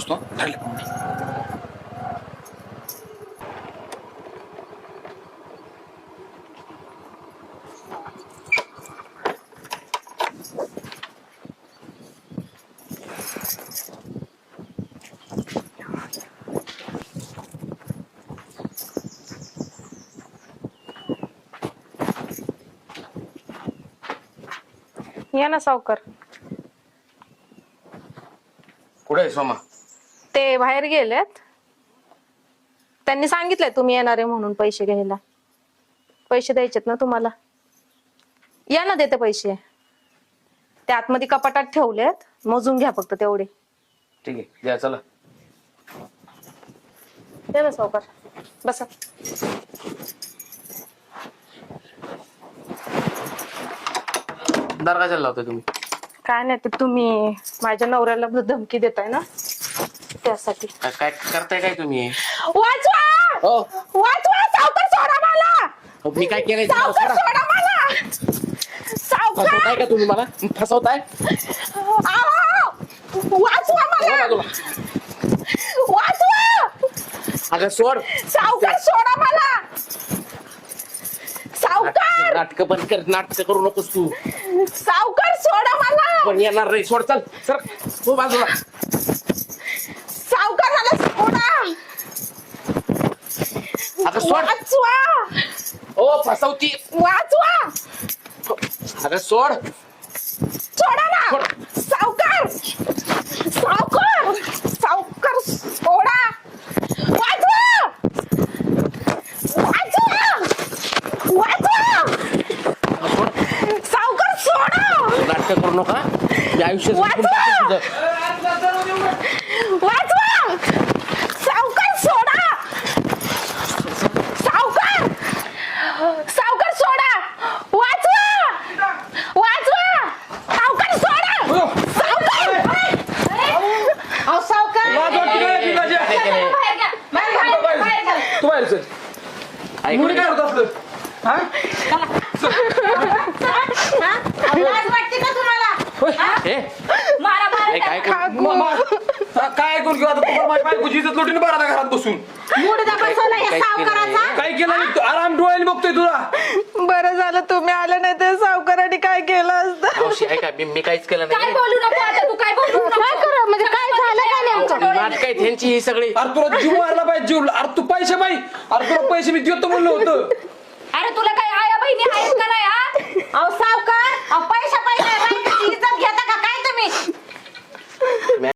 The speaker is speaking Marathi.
बसतो. या ना सावकार. कुठे आहे सोमा? ते बाहेर गेलेत. त्यांनी सांगितलंय तुम्ही येणार आहे म्हणून पैसे घ्यायला. पैसे द्यायचेत ना तुम्हाला. या ना देते पैसे. ते आतमध्ये कपाटात ठेवलेत, मोजून घ्या फक्त तेवढे. ठीक आहे द्या चला. या ना सावकार बसा. दार कशाला लावताय तुम्ही? काय नाही ते तुम्ही माझ्या नवऱ्याला धमकी देताय ना त्यासाठी. काय करताय काय तुम्ही? वाचवा हो वाचवा सावकार सोडा मला. मी काय केलंय? सावकार सोडा मला. सावकार फसवताय का तुम्ही मला? फसवताय? आहो! वाचवा मला. वाचवा अगं सोड. सावकार सोडा मला. सावकार नाटक बंद कर. नाटक करू नकोस तू. सावकार सोडा मला. पण येणार रे. सोड चल सर. तू बाजूला. सावकार मला सोडा. अगं सोड. वाचवा ओ फसवती. वाचवा. अगं सोड. सोडा ना. सावकार सावकार सावकार सोडा. वाचवा वाचवा वाचवा. सावकार सोडा. नाटक करू नका. मी आयुष्य वाचवा. वाचवा. सावकार सोडा. सावकार सावकार सोडा. वाचवा वाचवा. सावकार सोडा. सावकार अहो सावकार तू बाहेर चल. मुली काय होत असलं? लाज वाटते का तुम्हाला? मारा मारा काय काय ऐकून घेऊ आता? तुम्हाला माझी बायकोची इज्जत लुटीन बारा घरात बसून. मुडदा बसवला या सावकाराचा. काय केलं मी? आराम डोळ्याने बघतोय तुला. बरं झालं तुम्ही आलं नाही तर सावकाराने काय केलं असतं. मावशी ऐका मी काहीच केलं काय नाही. बोलू नको आता तू. काय बोलू नको. काय करा म्हणजे काय झालं काय नेमकं. नाटक आहे त्यांची ही सगळी. अरे तुला जीव मारला पाहिजे. जीव. अरे तू पैसे पाहिजे. अरे तुला पैसे मी देतो म्हणलं होतं. अरे तुला काय आया बहिणी आहेत का